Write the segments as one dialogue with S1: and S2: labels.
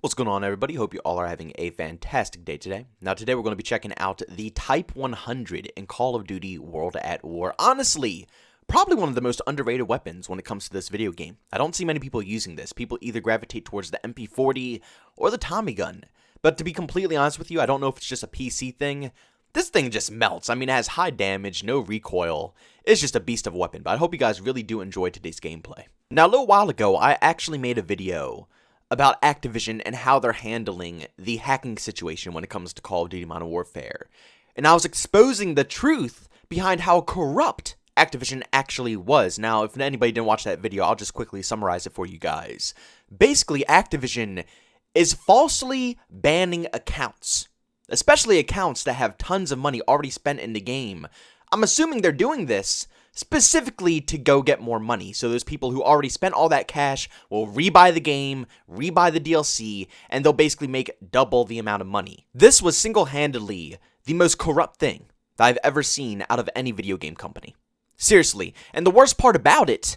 S1: What's going on, everybody? Hope you all are having a fantastic day today. Now, today we're going to be checking out the Type 100 in Call of Duty World at War. Honestly, probably one of the most underrated weapons when it comes to this video game. I don't see many people using this. People either gravitate towards the MP40 or the Tommy gun. But to be completely honest with you, I don't know if it's just a PC thing. This thing just melts. I mean, it has high damage, no recoil. It's just a beast of a weapon, but I hope you guys really do enjoy today's gameplay. Now, a little while ago, I actually made a video about Activision and how they're handling the hacking situation when it comes to Call of Duty Modern Warfare. And I was exposing the truth behind how corrupt Activision actually was. Now, if anybody didn't watch that video, I'll just quickly summarize it for you guys. Basically, Activision is falsely banning accounts, especially accounts that have tons of money already spent in the game. I'm assuming they're doing this specifically to go get more money. So those people who already spent all that cash will rebuy the game, rebuy the DLC, and they'll basically make double the amount of money. This was single-handedly the most corrupt thing that I've ever seen out of any video game company. Seriously. And the worst part about it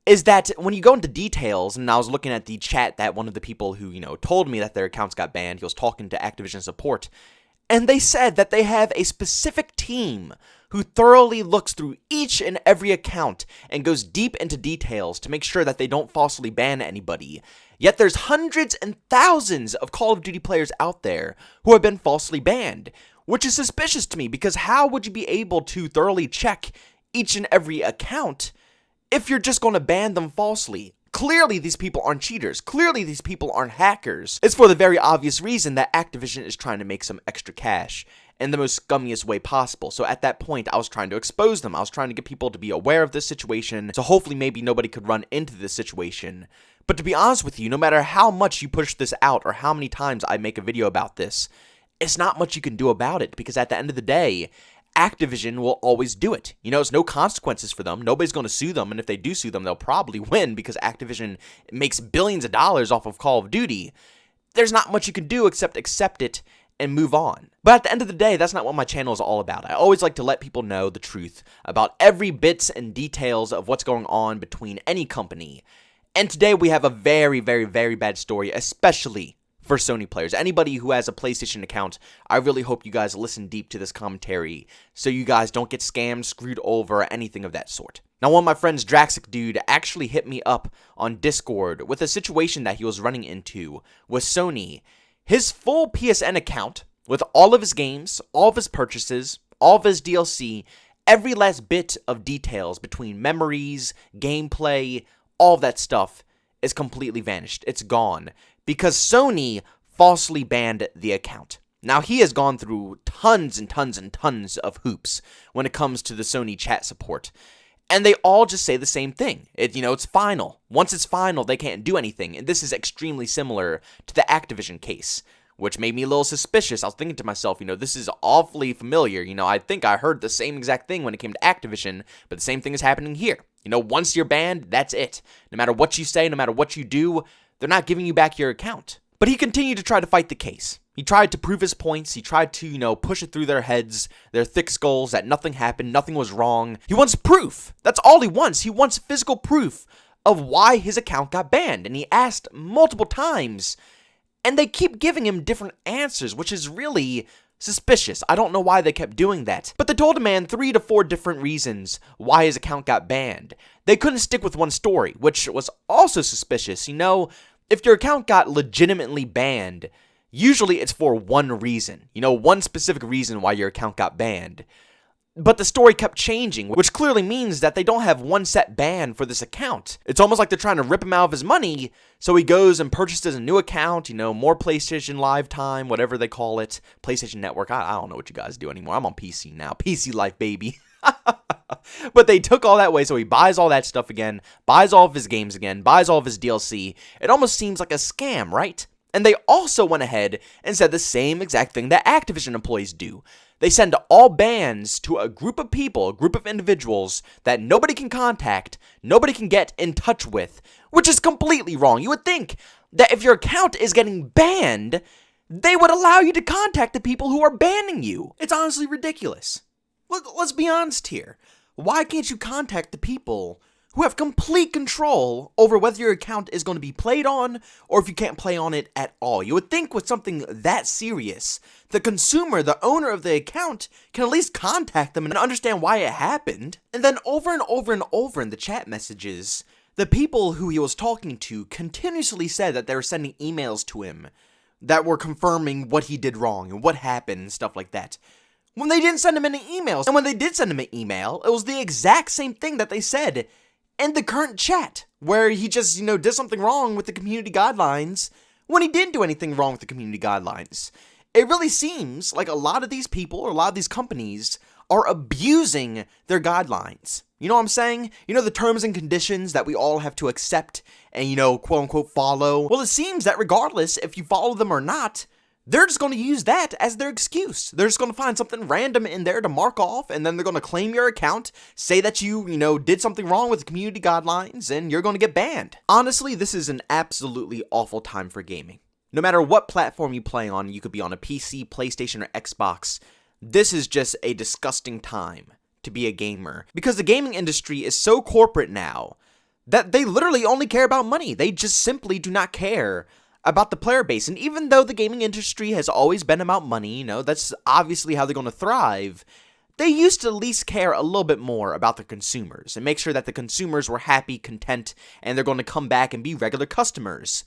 S1: is that when you go into details, and I was looking at the chat that one of the people who, told me that their accounts got banned, he was talking to Activision support, and they said that they have a specific team who thoroughly looks through each and every account and goes deep into details to make sure that they don't falsely ban anybody. Yet there's hundreds and thousands of Call of Duty players out there who have been falsely banned, which is suspicious to me because how would you be able to thoroughly check each and every account if you're just going to ban them falsely? Clearly, these people aren't cheaters. Clearly, these people aren't hackers. It's for the very obvious reason that Activision is trying to make some extra cash in the most scummiest way possible. So at that point, I was trying to expose them. I was trying to get people to be aware of this situation, so hopefully maybe nobody could run into this situation. But to be honest with you, no matter how much you push this out or how many times I make a video about this, it's not much you can do about it because at the end of the day, Activision will always do it. It's no consequences for them. Nobody's going to sue them, and if they do sue them, they'll probably win because Activision makes billions of dollars off of Call of Duty. There's not much you can do except accept it and move on. But at the end of the day, that's not what my channel is all about. I always like to let people know the truth about every bits and details of what's going on between any company. And today we have a very, very, very bad story, especially for Sony players. Anybody who has a PlayStation account, I really hope you guys listen deep to this commentary so you guys don't get scammed, screwed over, or anything of that sort. Now, one of my friends, Draxic Dude, actually hit me up on Discord with a situation that he was running into with Sony. His full PSN account, with all of his games, all of his purchases, all of his DLC, every last bit of details between memories, gameplay, all of that stuff is completely vanished. It's gone because Sony falsely banned the account. Now, he has gone through tons and tons and tons of hoops when it comes to the Sony chat support. And they all just say the same thing. It's final. Once it's final, they can't do anything. And this is extremely similar to the Activision case, which made me a little suspicious. I was thinking to myself, this is awfully familiar. I think I heard the same exact thing when it came to Activision, but the same thing is happening here. Once you're banned, that's it. No matter what you say, no matter what you do, they're not giving you back your account. But he continued to try to fight the case. He tried to prove his points. He tried to, push it through their heads, their thick skulls, that nothing happened, nothing was wrong. He wants proof. That's all he wants. He wants physical proof of why his account got banned. And he asked multiple times, and they keep giving him different answers, which is really suspicious. I don't know why they kept doing that. But they told a man 3 to 4 different reasons why his account got banned. They couldn't stick with one story, which was also suspicious. If your account got legitimately banned, usually it's for one reason. One specific reason why your account got banned. But the story kept changing, which clearly means that they don't have one set ban for this account. It's almost like they're trying to rip him out of his money, so he goes and purchases a new account, more PlayStation Live time, whatever they call it. PlayStation Network, I don't know what you guys do anymore. I'm on PC now. PC Life, baby. But they took all that away, so he buys all that stuff again, buys all of his games again, buys all of his DLC. It almost seems like a scam, right? And they also went ahead and said the same exact thing that Activision employees do. They send all bans to a group of people, a group of individuals that nobody can contact, nobody can get in touch with, which is completely wrong. You would think that if your account is getting banned, they would allow you to contact the people who are banning you. It's honestly ridiculous. Let's be honest here. Why can't you contact the people who have complete control over whether your account is going to be played on or if you can't play on it at all. You would think with something that serious, the consumer, the owner of the account, can at least contact them and understand why it happened. And then over and over and over in the chat messages, the people who he was talking to continuously said that they were sending emails to him that were confirming what he did wrong and what happened and stuff like that, when they didn't send him any emails. And when they did send him an email, it was the exact same thing that they said in the current chat, where he just, did something wrong with the community guidelines when he didn't do anything wrong with the community guidelines. It really seems like a lot of these people or a lot of these companies are abusing their guidelines. You know what I'm saying? The terms and conditions that we all have to accept and, quote unquote follow. Well, it seems that regardless if you follow them or not, they're just going to use that as their excuse. They're just going to find something random in there to mark off, and then they're going to claim your account, say that you did something wrong with the community guidelines, and you're going to get banned. Honestly, this is an absolutely awful time for gaming. No matter what platform you play on, you could be on a PC, PlayStation, or Xbox, this is just a disgusting time to be a gamer. Because the gaming industry is so corporate now that they literally only care about money. They just simply do not care about the player base. And even though the gaming industry has always been about money, that's obviously how they're going to thrive, they used to at least care a little bit more about the consumers and make sure that the consumers were happy, content, and they're going to come back and be regular customers.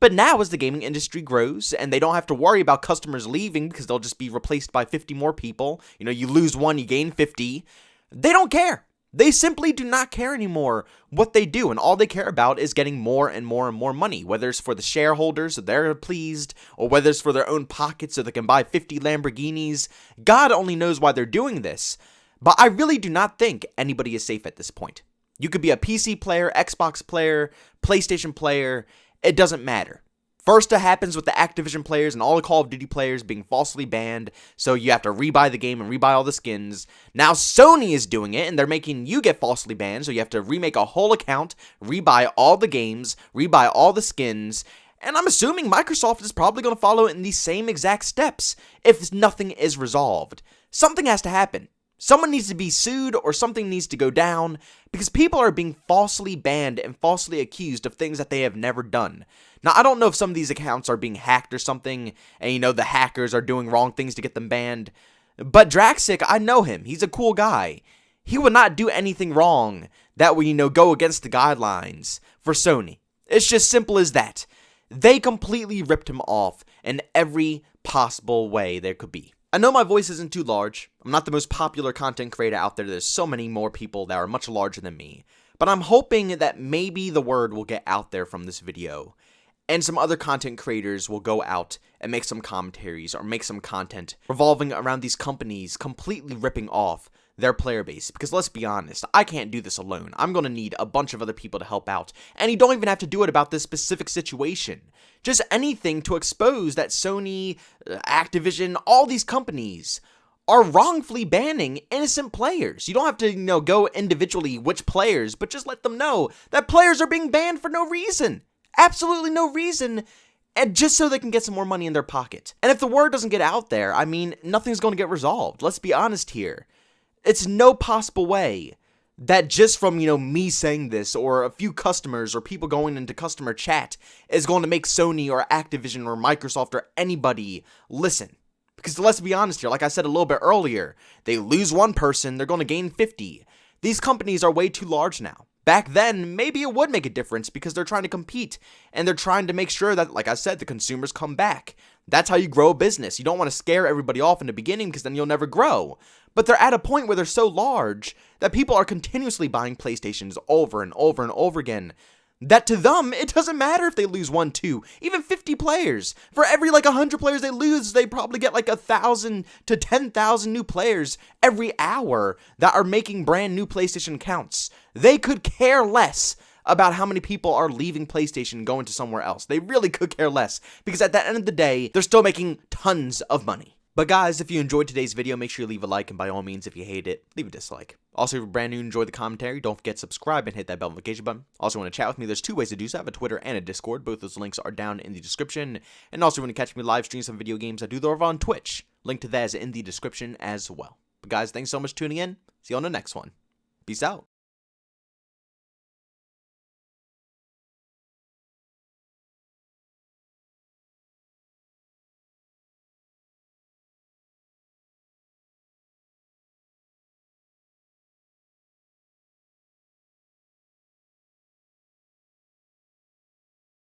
S1: But now as the gaming industry grows and they don't have to worry about customers leaving because they'll just be replaced by 50 more people, you lose one, you gain 50, they don't care. They simply do not care anymore what they do, and all they care about is getting more and more and more money, whether it's for the shareholders so they're pleased, or whether it's for their own pockets so they can buy 50 Lamborghinis. God only knows why they're doing this, but I really do not think anybody is safe at this point. You could be a PC player, Xbox player, PlayStation player, it doesn't matter. First, it happens with the Activision players and all the Call of Duty players being falsely banned, so you have to rebuy the game and rebuy all the skins. Now Sony is doing it, and they're making you get falsely banned, so you have to remake a whole account, rebuy all the games, rebuy all the skins, and I'm assuming Microsoft is probably going to follow in these same exact steps if nothing is resolved. Something has to happen. Someone needs to be sued or something needs to go down because people are being falsely banned and falsely accused of things that they have never done. Now, I don't know if some of these accounts are being hacked or something and, the hackers are doing wrong things to get them banned. But Draxic, I know him. He's a cool guy. He would not do anything wrong that would, go against the guidelines for Sony. It's just simple as that. They completely ripped him off in every possible way there could be. I know my voice isn't too large. I'm not the most popular content creator out there. There's so many more people that are much larger than me. But I'm hoping that maybe the word will get out there from this video, and some other content creators will go out and make some commentaries or make some content revolving around these companies completely ripping off their player base. Because let's be honest, I can't do this alone. I'm going to need a bunch of other people to help out. And you don't even have to do it about this specific situation. Just anything to expose that Sony, Activision, all these companies are wrongfully banning innocent players. You don't have to, go individually which players, but just let them know that players are being banned for no reason. Absolutely no reason. And just so they can get some more money in their pocket. And if the word doesn't get out there, nothing's going to get resolved. Let's be honest here. It's no possible way that just from, me saying this or a few customers or people going into customer chat is going to make Sony or Activision or Microsoft or anybody listen. Because let's be honest here, like I said a little bit earlier, they lose one person, they're going to gain 50. These companies are way too large now. Back then, maybe it would make a difference because they're trying to compete and they're trying to make sure that, like I said, the consumers come back. That's how you grow a business. You don't want to scare everybody off in the beginning because then you'll never grow. But they're at a point where they're so large that people are continuously buying PlayStations over and over and over again, that to them, it doesn't matter if they lose 1, 2, even 50 players. For every 100 players they lose, they probably get 1,000 to 10,000 new players every hour that are making brand new PlayStation accounts. They could care less about how many people are leaving PlayStation and going to somewhere else. They really could care less because at the end of the day, they're still making tons of money. But guys, if you enjoyed today's video, make sure you leave a like, and by all means, if you hate it, leave a dislike. Also, if you're brand new and enjoy the commentary, don't forget to subscribe and hit that bell notification button. Also, want to chat with me, there's 2 ways to do so. I have a Twitter and a Discord. Both those links are down in the description. And also, when you catch me live stream some video games, I do those over on Twitch. Link to that is in the description as well. But guys, thanks so much for tuning in. See you on the next one. Peace out.